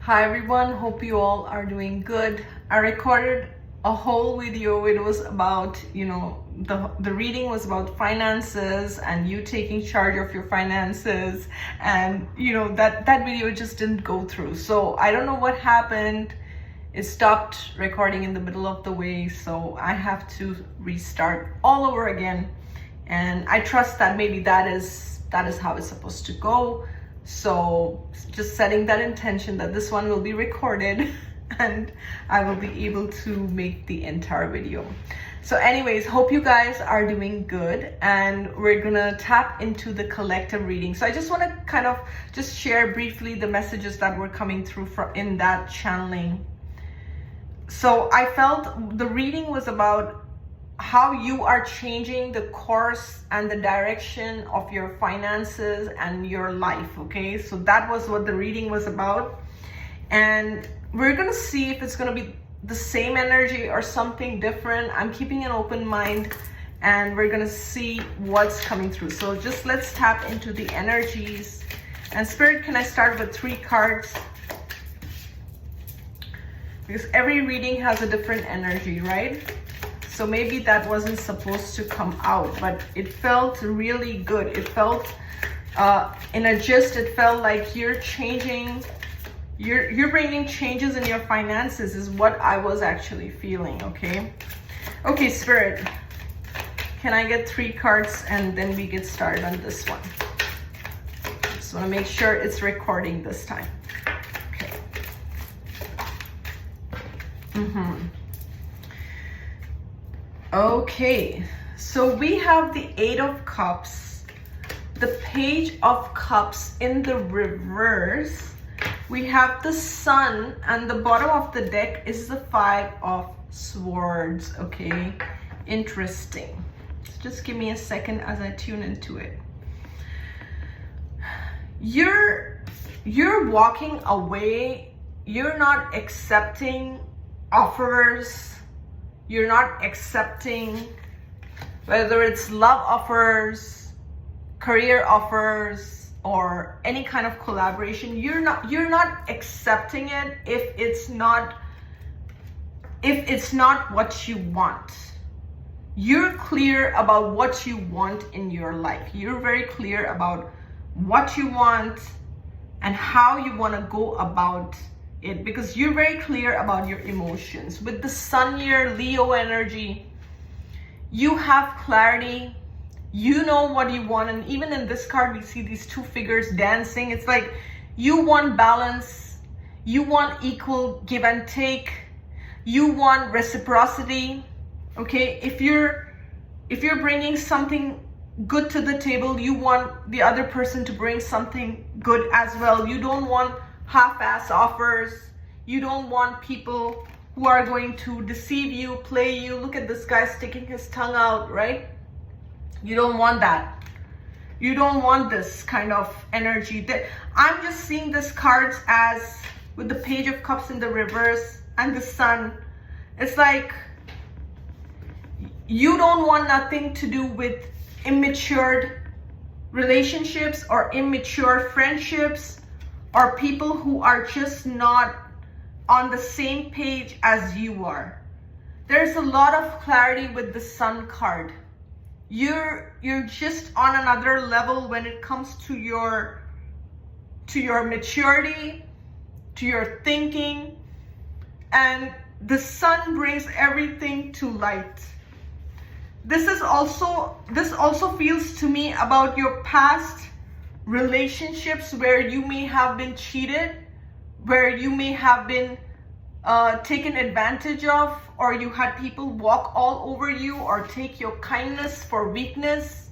Hi everyone, hope you all are doing good. I recorded a whole video. It was about, the reading was about finances and you taking charge of your finances, and that video just didn't go through. So I don't know what happened. It stopped recording in the middle of the way, so I have to restart all over again. And I trust that maybe that is how it's supposed to go. So just setting that intention that this one will be recorded and I will be able to make the entire video. So anyways, hope you guys are doing good, and we're gonna tap into the collective reading. So I just want to kind of just share briefly the messages that were coming through in that channeling. So I felt the reading was about how you are changing the course and the direction of your finances and your life. Okay, so that was what the reading was about, and we're gonna see if it's gonna be the same energy or something different. I'm keeping an open mind, and we're gonna see what's coming through. So just let's tap into the energies. And Spirit, can I start with 3 cards? Because every reading has a different energy, right? So maybe that wasn't supposed to come out, but it felt really good. It felt, in a gist, it felt like you're changing, you're bringing changes in your finances is what I was actually feeling, okay? Okay, Spirit, can I get 3 cards and then we get started on this one? Just want to make sure it's recording this time. Okay. Okay, so we have the 8 of Cups, the Page of Cups in the reverse. We have the Sun, and the bottom of the deck is the 5 of Swords. Okay, interesting. Just give me a second as I tune into it. You're walking away. You're not accepting offers. You're not accepting, whether it's love offers, career offers, or any kind of collaboration. You're not accepting it if it's not what you want. You're clear about what you want in your life. You're very clear about what you want and how you want to go about it, because you're very clear about your emotions. With the Sun here, Leo energy, you have clarity. You know what you want, and even in this card we see these 2 figures dancing. It's like you want balance, you want equal give and take, you want reciprocity. Okay, if you're bringing something good to the table, you want the other person to bring something good as well. You don't want half-ass offers. You don't want people who are going to deceive you, play you. Look at this guy sticking his tongue out, right? You don't want that. You don't want this kind of energy. I'm just seeing this cards as, with the Page of Cups in the reverse and the Sun, it's like you don't want nothing to do with immature relationships or immature friendships, or people who are just not on the same page as you are. There's a lot of clarity with the Sun card. You're just on another level when it comes to your maturity, to your thinking, and the Sun brings everything to light. This also feels to me about your past relationships where you may have been cheated, where you may have been taken advantage of, or you had people walk all over you or take your kindness for weakness.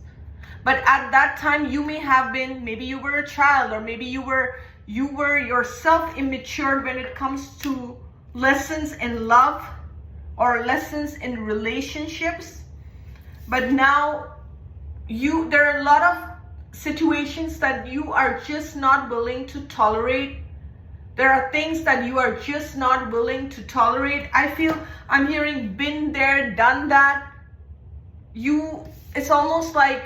But at that time you may have been, maybe you were a child, or maybe you were yourself immature when it comes to lessons in love or lessons in relationships. But now there are a lot of situations that you are just not willing to tolerate. There are things that you are just not willing to tolerate. I'm hearing been there, done that. It's almost like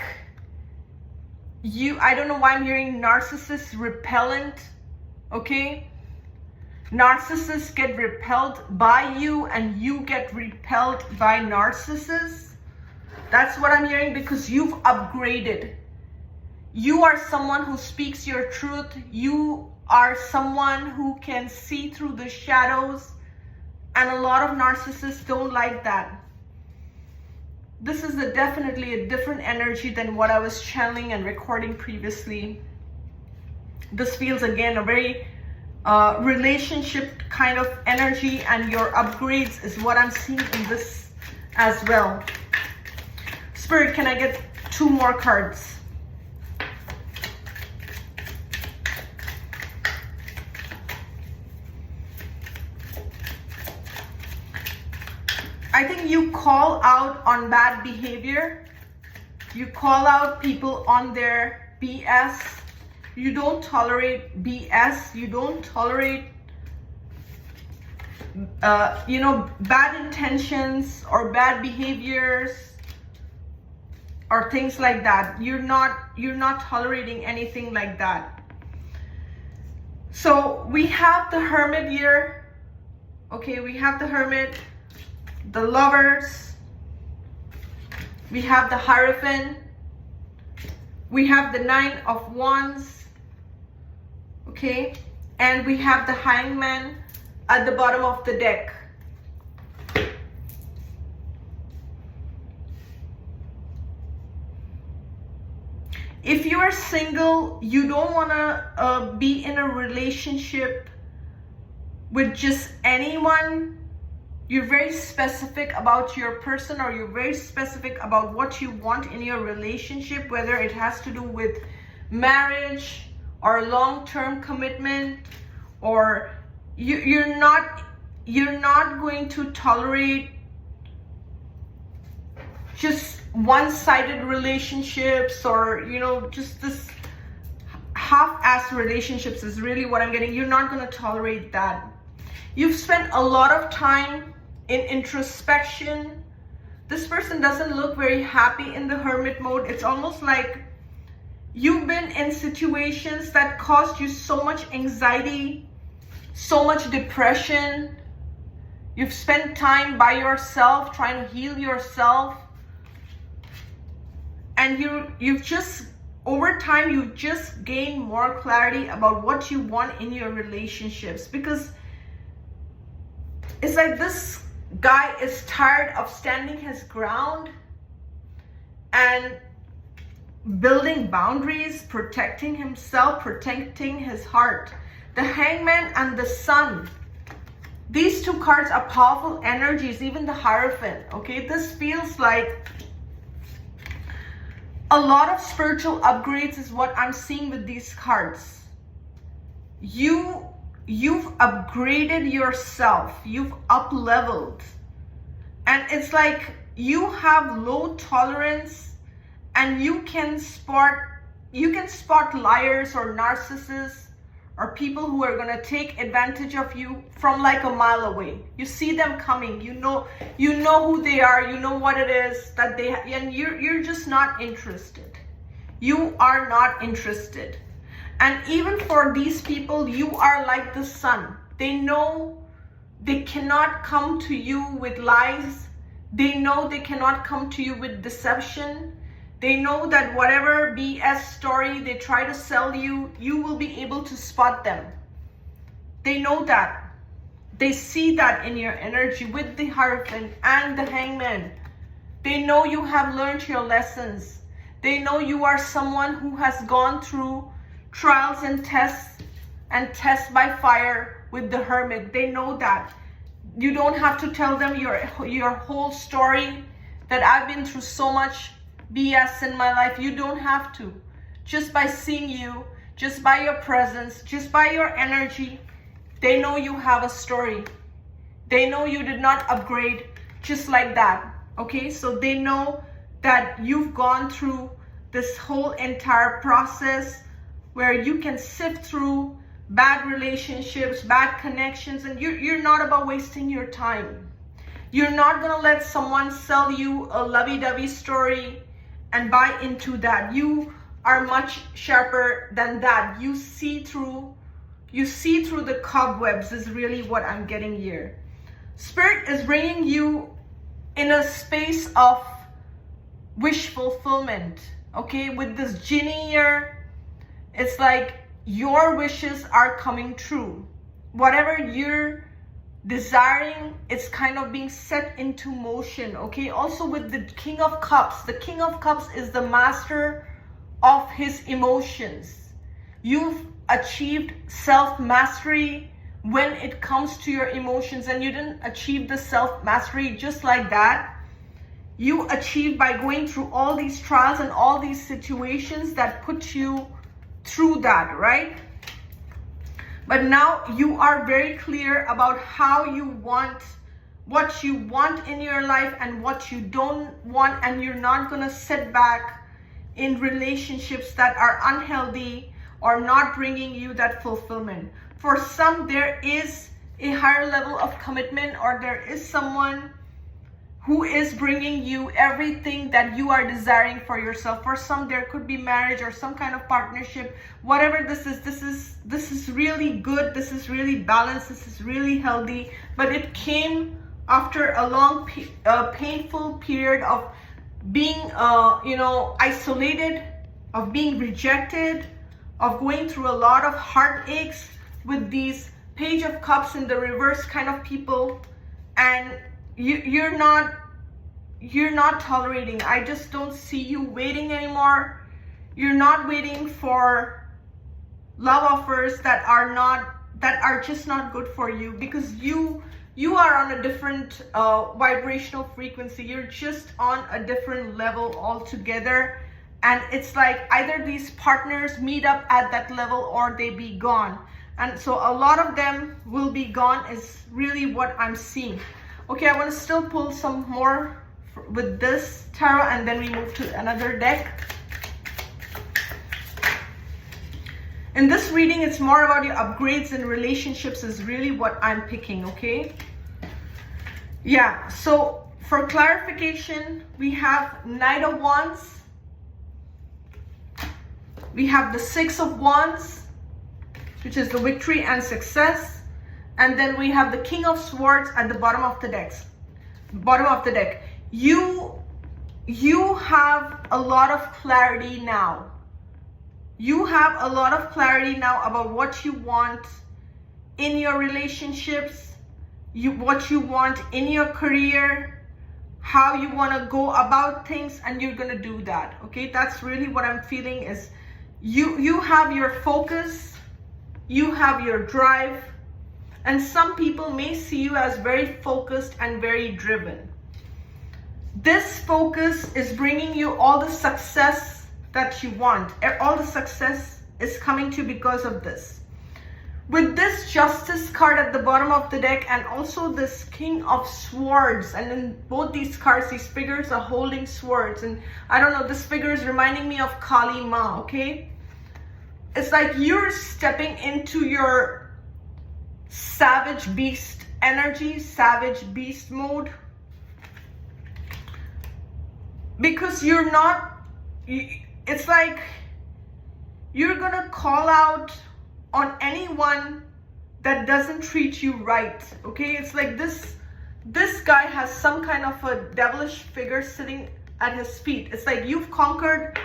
I don't know why I'm hearing narcissist repellent, okay? Narcissists get repelled by you and you get repelled by narcissists. That's what I'm hearing, because you've upgraded. You are someone who speaks your truth. You are someone who can see through the shadows. And a lot of narcissists don't like that. This is definitely a different energy than what I was channeling and recording previously. This feels again a very relationship kind of energy, and your upgrades is what I'm seeing in this as well. Spirit, can I get 2 more cards? I think you call out on bad behavior. You call out people on their BS. You don't tolerate BS. You don't tolerate, bad intentions or bad behaviors or things like that. You're not tolerating anything like that. So we have the Hermit here. Okay, we have the Hermit, the Lovers, we have the Hierophant, we have the 9 of Wands, okay, and we have the Hangman at the bottom of the deck. If you are single, you don't want to be in a relationship with just anyone. You're very specific about your person, or you're very specific about what you want in your relationship, whether it has to do with marriage or long-term commitment, or you're not going to tolerate just one-sided relationships, or just this half-ass relationships is really what I'm getting. You're not going to tolerate that. You've spent a lot of time in introspection. This person doesn't look very happy in the Hermit mode. It's almost like you've been in situations that caused you so much anxiety, so much depression. You've spent time by yourself trying to heal yourself. And you've just, over time, you've just gained more clarity about what you want in your relationships, because it's like this guy is tired of standing his ground and building boundaries, protecting himself, protecting his heart. The Hangman and the Sun, these 2 cards are powerful energies, even the Hierophant, okay? This feels like a lot of spiritual upgrades is what I'm seeing with these cards. You've upgraded yourself, you've up-leveled, and it's like you have low tolerance, and you can spot liars or narcissists or people who are going to take advantage of you from like a mile away. You see them coming, you know who they are, you know what it is that they and you're just not interested. You are not interested. And even for these people, you are like the Sun. They know they cannot come to you with lies. They know they cannot come to you with deception. They know that whatever BS story they try to sell you, you will be able to spot them. They know that. They see that in your energy with the Hierophant and the Hangman. They know you have learned your lessons. They know you are someone who has gone through trials and tests by fire with the Hermit. They know that. You don't have to tell them your whole story, that I've been through so much BS in my life. You don't have to. Just by seeing you, just by your presence, just by your energy, they know you have a story. They know you did not upgrade just like that. Okay, so they know that you've gone through this whole entire process where you can sift through bad relationships, bad connections, and you're not about wasting your time. You're not gonna let someone sell you a lovey-dovey story and buy into that. You are much sharper than that. You see through You see through the cobwebs is really what I'm getting here. Spirit is bringing you in a space of wish fulfillment, okay? With this genie here, it's like your wishes are coming true. Whatever you're desiring, it's kind of being set into motion, okay? Also with the King of Cups, the King of Cups is the master of his emotions. You've achieved self-mastery when it comes to your emotions, and you didn't achieve the self-mastery just like that. You achieved by going through all these trials and all these situations that put you through that, right? But now you are very clear about how you want, what you want in your life and what you don't want, and you're not gonna sit back in relationships that are unhealthy or not bringing you that fulfillment. For some, there is a higher level of commitment, or there is someone who is bringing you everything that you are desiring for yourself. For some, there could be marriage or some kind of partnership. Whatever this is really good. This is really balanced. This is really healthy. But it came after a long, painful period of being, isolated, of being rejected, of going through a lot of heartaches with these Page of Cups in the reverse kind of people. And you're not tolerating. I just don't see you waiting anymore. You're not waiting for love offers that are just not good for you, because you are on a different vibrational frequency. You're just on a different level altogether, and it's like either these partners meet up at that level or they be gone. And so a lot of them will be gone is really what I'm seeing. Okay, I want to still pull some more with this tarot, and then we move to another deck. In this reading, it's more about your upgrades and relationships is really what I'm picking, okay? Yeah, so for clarification, we have Knight of Wands. We have the Six of Wands, which is the victory and success. And then we have the King of Swords at the bottom of the deck. You have a lot of clarity now. You have a lot of clarity now about what you want in your relationships, what you want in your career, how you want to go about things, and you're going to do that. Okay, that's really what I'm feeling is you have your focus, you have your drive. And some people may see you as very focused and very driven. This focus is bringing you all the success that you want. All the success is coming to you because of this. With this Justice card at the bottom of the deck, and also this King of Swords, and in both these cards, these figures are holding swords. And I don't know, this figure is reminding me of Kali Ma, okay? It's like you're stepping into your savage beast energy, savage beast mode, because you're not, it's like you're gonna call out on anyone that doesn't treat you right, okay? It's like this guy has some kind of a devilish figure sitting at his feet. It's like you've conquered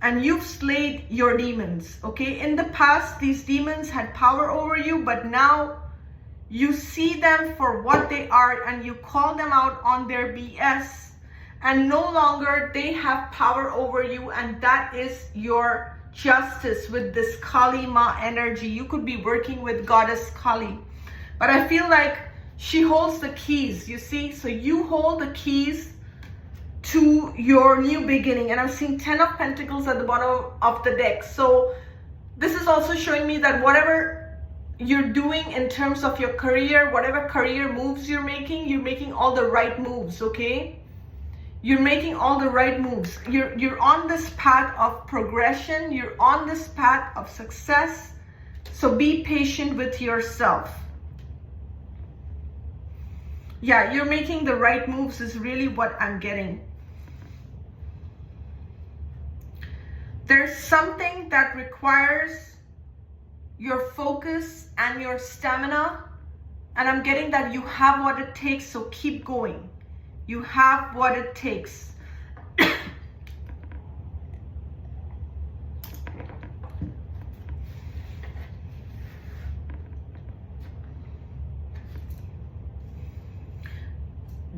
and you've slayed your demons, okay? In the past, these demons had power over you, but now you see them for what they are and you call them out on their BS, and no longer they have power over you, and that is your justice with this Kali Ma energy. You could be working with Goddess Kali, but I feel like she holds the keys, you see? So you hold the keys to your new beginning, and I'm seeing 10 of Pentacles at the bottom of the deck. So this is also showing me that whatever you're doing in terms of your career, whatever career moves you're making all the right moves, okay? You're making all the right moves. You're on this path of progression. You're on this path of success. So be patient with yourself. Yeah, you're making the right moves is really what I'm getting. There's something that requires your focus and your stamina. And I'm getting that you have what it takes, so keep going. You have what it takes.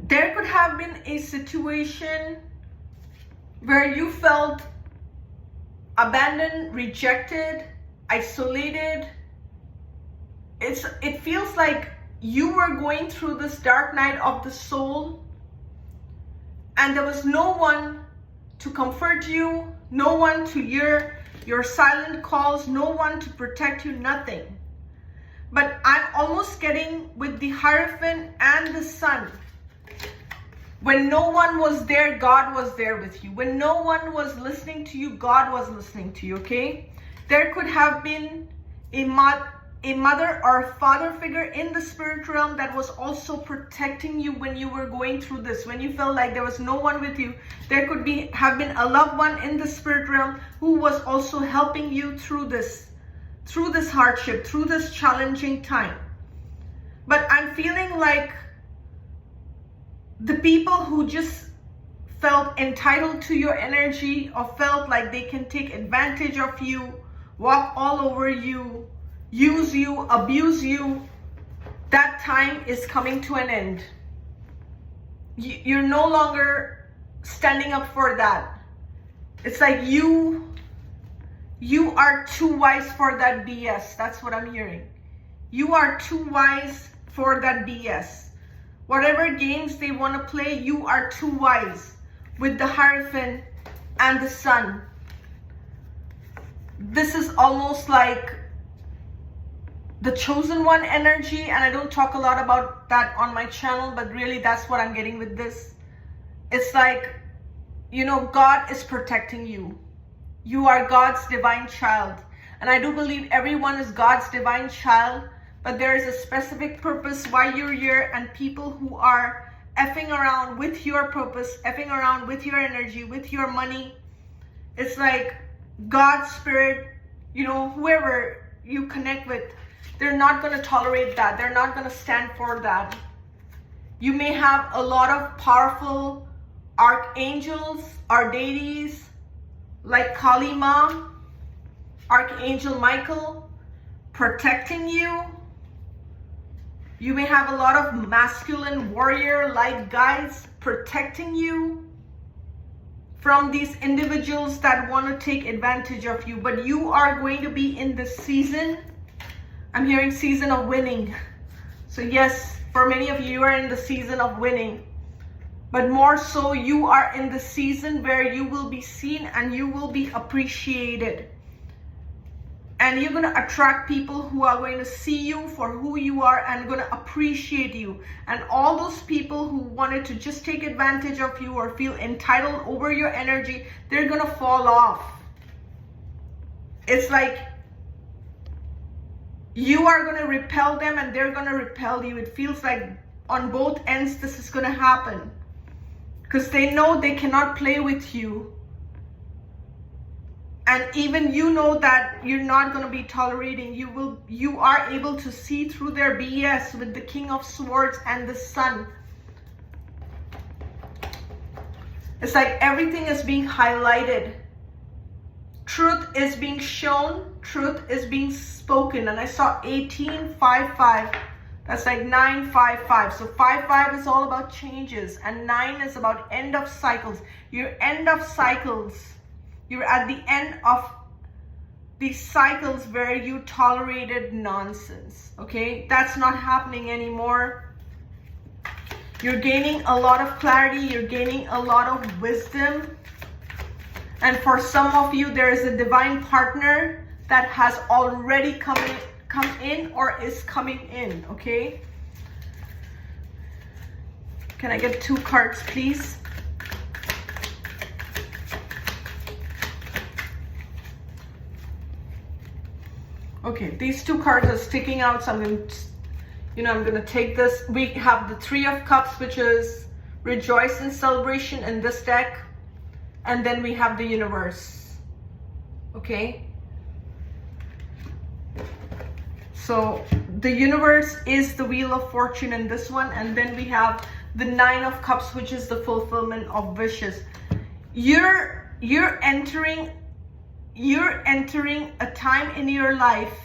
There could have been a situation where you felt abandoned, rejected, isolated. It feels like you were going through this dark night of the soul, and there was no one to comfort you, no one to hear your silent calls, no one to protect you, nothing. But I'm almost getting with the Hierophant and the Sun. When no one was there, God was there with you. When no one was listening to you, God was listening to you, okay? There could have been a mother or a father figure in the spirit realm that was also protecting you when you were going through this. When you felt like there was no one with you, there could have been a loved one in the spirit realm who was also helping you through this hardship, through this challenging time. But I'm feeling like the people who just felt entitled to your energy, or felt like they can take advantage of you, walk all over you, use you, abuse you, that time is coming to an end. You're no longer standing up for that. It's like you are too wise for that BS. That's what I'm hearing. You are too wise for that BS. Whatever games they want to play, you are too wise. With the Hierophant and the Sun, this is almost like the chosen one energy, and I don't talk a lot about that on my channel, but really that's what I'm getting with this. It's like, you know, God is protecting you. You are God's divine child, and I do believe everyone is God's divine child. But there is a specific purpose why you're here, and people who are effing around with your purpose, effing around with your energy, with your money. It's like God's spirit, you know, whoever you connect with, they're not going to tolerate that. They're not going to stand for that. You may have a lot of powerful archangels or deities like Kali Ma, Archangel Michael, protecting you. You may have a lot of masculine warrior-like guys protecting you from these individuals that want to take advantage of you. But you are going to be in the season, I'm hearing season of winning. So yes, for many of you, you are in the season of winning. But more so, you are in the season where you will be seen and you will be appreciated. And you're going to attract people who are going to see you for who you are and going to appreciate you. And all those people who wanted to just take advantage of you or feel entitled over your energy, they're going to fall off. It's like you are going to repel them and they're going to repel you. It feels like on both ends this is going to happen. Because they know they cannot play with you. And even you know that you're not going to be tolerating. You are able to see through their BS with the King of Swords and the Sun. It's like everything is being highlighted. Truth is being shown. Truth is being spoken. And I saw 1855. That's like 955. So 55 is all about changes. And 9 is about end of cycles. Your end of cycles. You're at the end of these cycles where you tolerated nonsense, okay? That's not happening anymore. You're gaining a lot of clarity. You're gaining a lot of wisdom. And for some of you, there is a divine partner that has already come in or is coming in, okay? Can I get 2 cards, please? Okay, these 2 cards are sticking out, so I'm going to take this. We have the 3 of Cups, which is rejoice and celebration in this deck. And then we have the universe. Okay? So the universe is the Wheel of Fortune in this one. And then we have the Nine of Cups, which is the fulfillment of wishes. You're entering a time in your life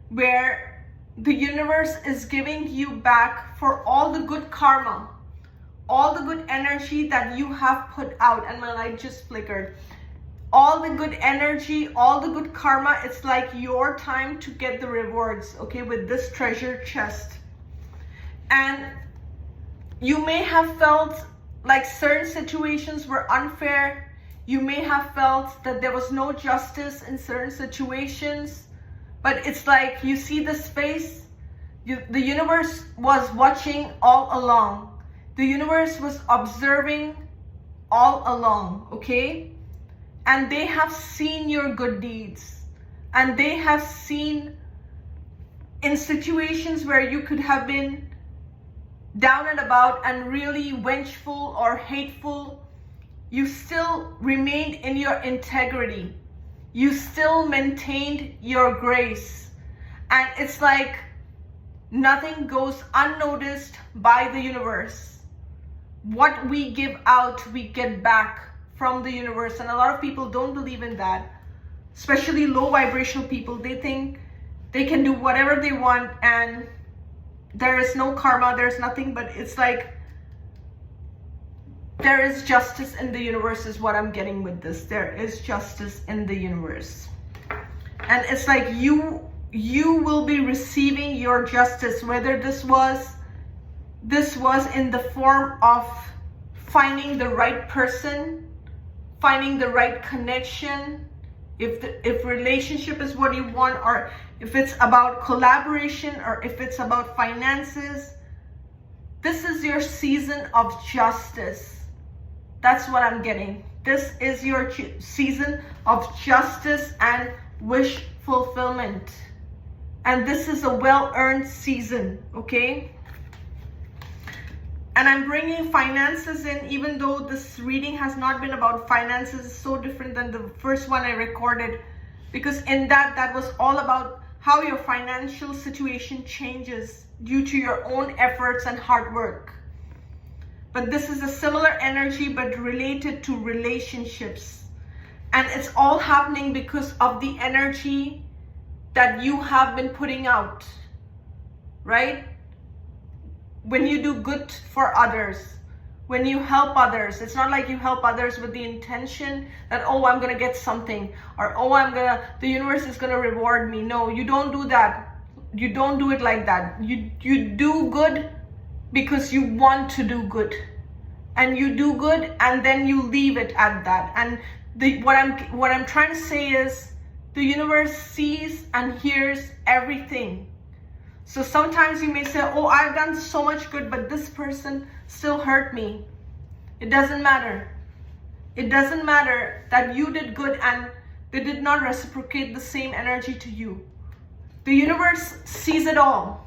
where the universe is giving you back for all the good karma, all the good energy that you have put out. And my light just flickered. All the good energy, all the good karma, it's like your time to get the rewards, okay, with this treasure chest. And you may have felt like certain situations were unfair. You may have felt that there was no justice in certain situations. But it's like you see the space. The universe was watching all along. The universe was observing all along, okay? And they have seen your good deeds. And they have seen in situations where you could have been down and about and really vengeful or hateful, you still remained in your integrity. You still maintained your grace. And it's like nothing goes unnoticed by the universe. What we give out, we get back from the universe. And a lot of people don't believe in that, especially low vibrational people. They think they can do whatever they want and there is no karma, there's nothing. But it's like there is justice in the universe is what I'm getting with this. There is justice in the universe. And it's like you will be receiving your justice, whether this was in the form of finding the right person, finding the right connection, if relationship is what you want, or if it's about collaboration, or if it's about finances. This is your season of justice. That's what I'm getting. This is your season of justice and wish fulfillment. And this is a well-earned season, okay? And I'm bringing finances in, even though this reading has not been about finances. It's so different than the first one I recorded, because in that was all about how your financial situation changes due to your own efforts and hard work. But this is a similar energy, but related to relationships. And it's all happening because of the energy that you have been putting out, right? When you do good for others, when you help others, it's not like you help others with the intention that, oh, I'm going to get something, or, oh, the universe is going to reward me. No, you don't do that. You don't do it like that. You do good because you want to do good. And you do good and then you leave it at that. And what I'm trying to say is the universe sees and hears everything. So sometimes you may say, oh, I've done so much good, but this person still hurt me. It doesn't matter. It doesn't matter that you did good and they did not reciprocate the same energy to you. The universe sees it all.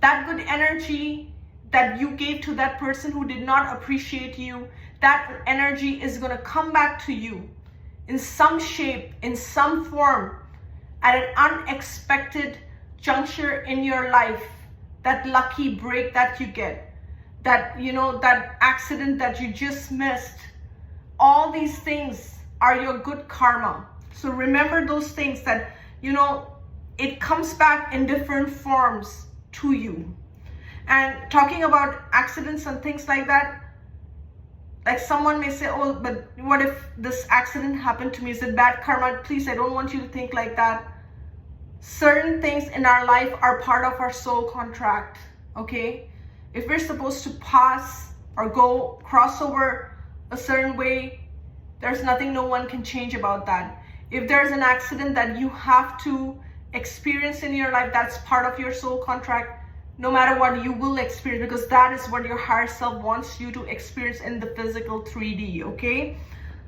That good energy that you gave to that person who did not appreciate you, that energy is going to come back to you in some shape, in some form, at an unexpected juncture in your life. That lucky break that you get, that, that accident that you just missed, all these things are your good karma. So remember those things that, it comes back in different forms to you. And talking about accidents and things like that, like someone may say, oh, but what if this accident happened to me? Is it bad karma? Please, I don't want you to think like that. Certain things in our life are part of our soul contract, okay? If we're supposed to pass or cross over a certain way, there's nothing no one can change about that. If there's an accident that you have to experience in your life, that's part of your soul contract. No matter what, you will experience, because that is what your higher self wants you to experience in the physical 3D, okay?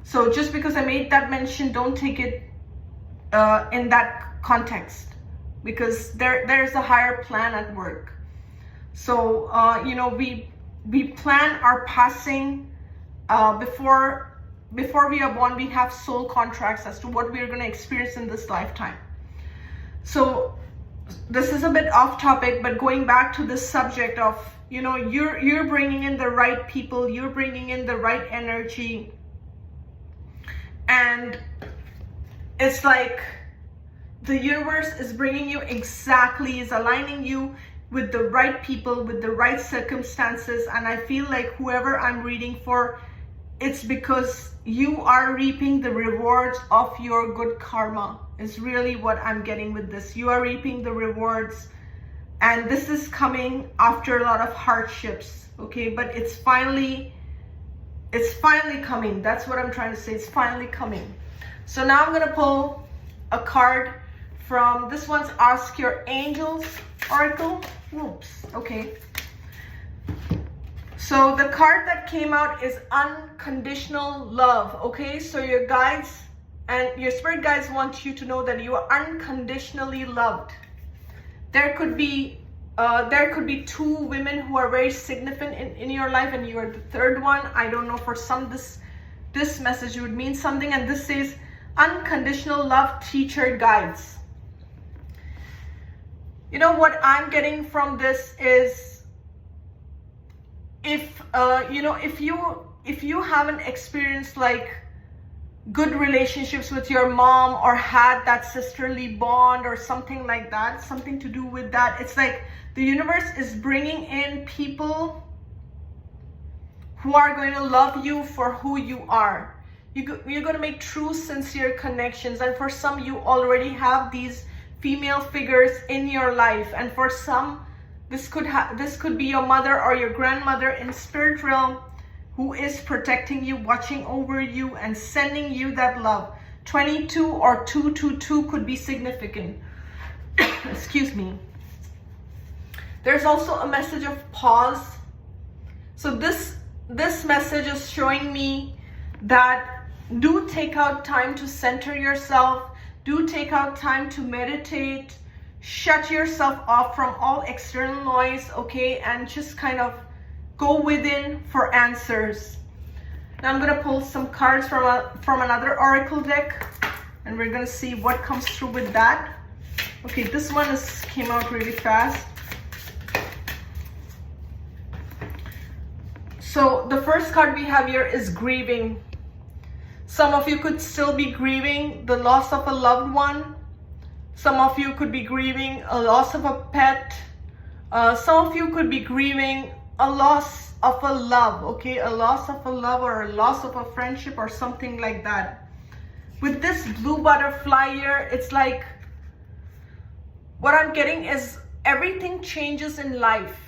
So just because I made that mention, don't take it in that context, because there's a higher plan at work. So we plan our passing before we are born. We have soul contracts as to what we are going to experience in this lifetime. So this is a bit off topic, but going back to the subject of, you know, you're bringing in the right people, you're bringing in the right energy, and it's like the universe is bringing you exactly, is aligning you with the right people, with the right circumstances. And I feel like whoever I'm reading for, it's because you are reaping the rewards of your good karma, is really what I'm getting with this. You are reaping the rewards, and this is coming after a lot of hardships, okay? But it's finally coming. That's what I'm trying to say. It's finally coming. So now I'm gonna pull a card from, this one's Ask Your Angels Oracle. Oops, okay. So the card that came out is Unconditional Love, okay? So your guides and your spirit guides want you to know that you are unconditionally loved. There could be two women who are very significant in your life, and you are the third one. I don't know, for some this message would mean something. And this says unconditional love, teacher, guides. You know what I'm getting from this is, if you haven't experienced like good relationships with your mom, or had that sisterly bond or something like that, something to do with that, it's like the universe is bringing in people who are going to love you for who you are. You're going to make true, sincere connections. And for some, you already have these female figures in your life, and for some, this could be your mother or your grandmother in spirit realm, who is protecting you, watching over you, and sending you that love. 22 or 222 could be significant. Excuse me. There's also a message of pause. So this message is showing me that do take out time to center yourself. Do take out time to meditate. Shut yourself off from all external noise, okay? And just kind of go within for answers. Now I'm gonna pull some cards from another oracle deck, and we're gonna see what comes through with that. Okay, this one came out really fast. So the first card we have here is Grieving. Some of you could still be grieving the loss of a loved one. Some of you could be grieving a loss of a pet. Some of you could be grieving a loss of a love, okay? A loss of a love, or a loss of a friendship, or something like that. With this blue butterfly here, it's like, what I'm getting is everything changes in life.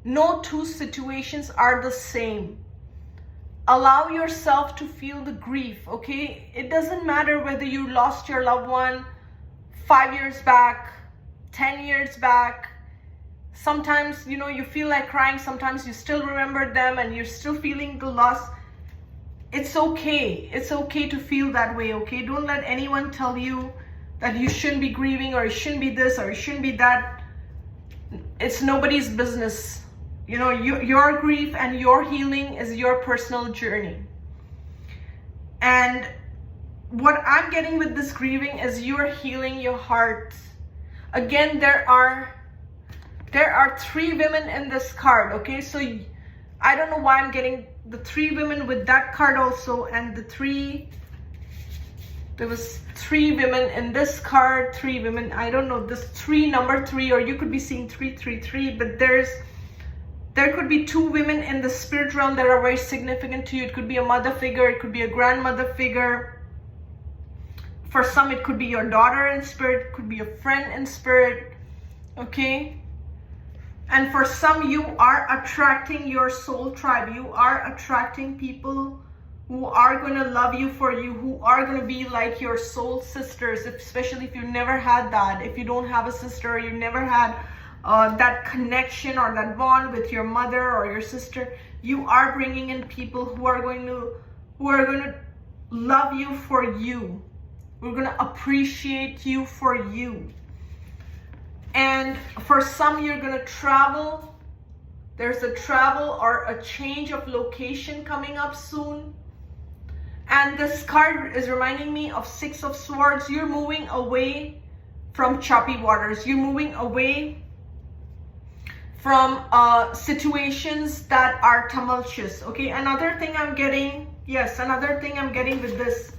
No two situations are the same. Allow yourself to feel the grief, okay? It doesn't matter whether you lost your loved one 5 years back, 10 years back. Sometimes, you know, you feel like crying. Sometimes you still remember them and you're still feeling the loss. It's okay. It's okay to feel that way, okay? Don't let anyone tell you that you shouldn't be grieving, or you shouldn't be this, or you shouldn't be that. It's nobody's business. You know, your grief and your healing is your personal journey. And what I'm getting with this grieving is you're healing your heart. Again, there are 3 women in this card, okay? So I don't know why I'm getting the 3 women with that card also, and there was 3 women in this card, 3 women, I don't know, this 3, number 3, or you could be seeing 333, but there could be 2 women in the spirit realm that are very significant to you. It could be a mother figure, it could be a grandmother figure. For some, it could be your daughter in spirit, it could be a friend in spirit, okay? And for some, you are attracting your soul tribe. You are attracting people who are going to love you for you, who are going to be like your soul sisters, especially if you never had that. If you don't have a sister, or you never had that connection or that bond with your mother or your sister, you are bringing in people who are going to love you for you. We're going to appreciate you for you. And for some, you're going to travel. There's a travel or a change of location coming up soon. And this card is reminding me of 6 of Swords. You're moving away from choppy waters. You're moving away from situations that are tumultuous. Okay, another thing I'm getting, yes, another thing I'm getting with this,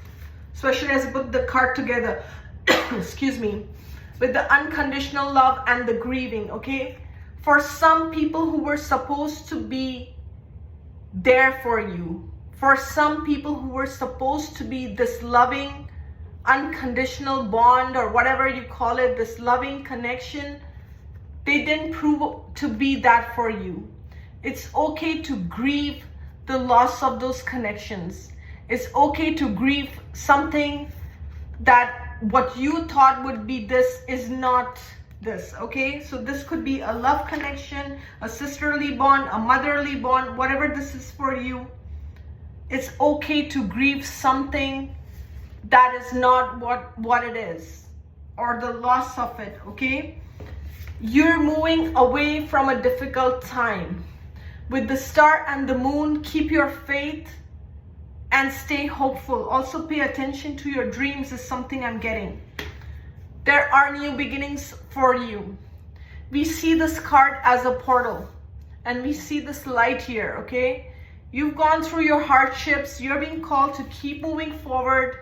especially as I put the card together, excuse me, with the unconditional love and the grieving. Okay, for some people who were supposed to be there for you, for some people who were supposed to be this loving unconditional bond, or whatever you call it, this loving connection, they didn't prove to be that for you. It's okay to grieve the loss of those connections. It's okay to grieve something that what you thought would be this is not this. Okay, so this could be a love connection, a sisterly bond, a motherly bond, whatever this is for you. It's okay to grieve something that is not what it is, or the loss of it. Okay, you're moving away from a difficult time. With the star and the moon, keep your faith and stay hopeful. Also pay attention to your dreams is something I'm getting. There are new beginnings for you. We see this card as a portal, and we see this light here. Okay, you've gone through your hardships. You're being called to keep moving forward,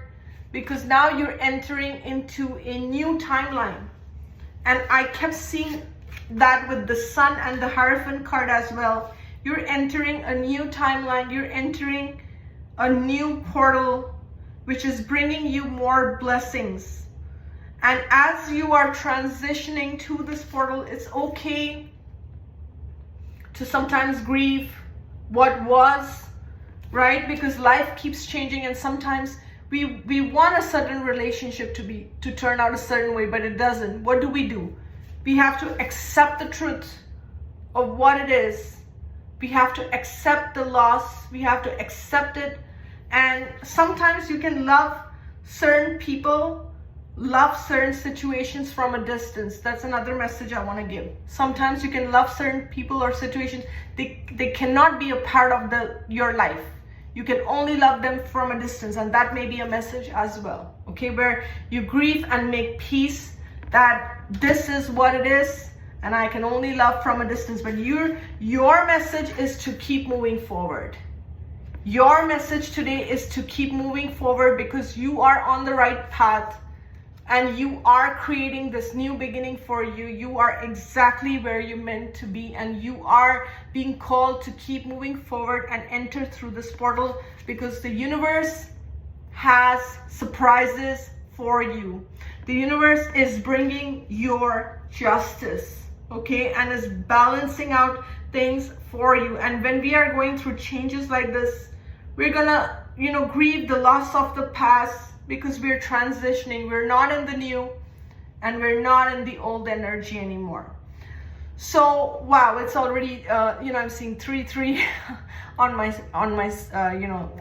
because now you're entering into a new timeline. And I kept seeing that with the Sun and the Hierophant card as well. You're entering a new timeline. You're entering a new portal, which is bringing you more blessings. And as you are transitioning to this portal, it's okay to sometimes grieve what was, right? Because life keeps changing, and sometimes we want a certain relationship to turn out a certain way, but it doesn't. What do? We have to accept the truth of what it is. We have to accept the loss. We have to accept it. And sometimes you can love certain people, love certain situations from a distance. That's another message I want to give. Sometimes you can love certain people or situations. They cannot be a part of your life. You can only love them from a distance, and that may be a message as well. Okay, where you grieve and make peace that this is what it is, and I can only love from a distance. But your message is to keep moving forward. Your message today is to keep moving forward, because you are on the right path, and you are creating this new beginning for you. You are exactly where you're meant to be, and you are being called to keep moving forward and enter through this portal, because the universe has surprises for you. The universe is bringing your justice, okay, and is balancing out things for you. And when we are going through changes like this, we're gonna, grieve the loss of the past, because we're transitioning. We're not in the new, and we're not in the old energy anymore. So wow, it's already I'm seeing 3-3 on my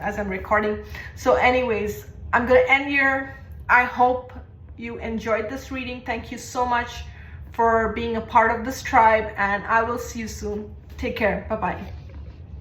as I'm recording. So anyways, I'm gonna end here. I hope you enjoyed this reading. Thank you so much for being a part of this tribe, and I will see you soon. Take care. Bye-bye.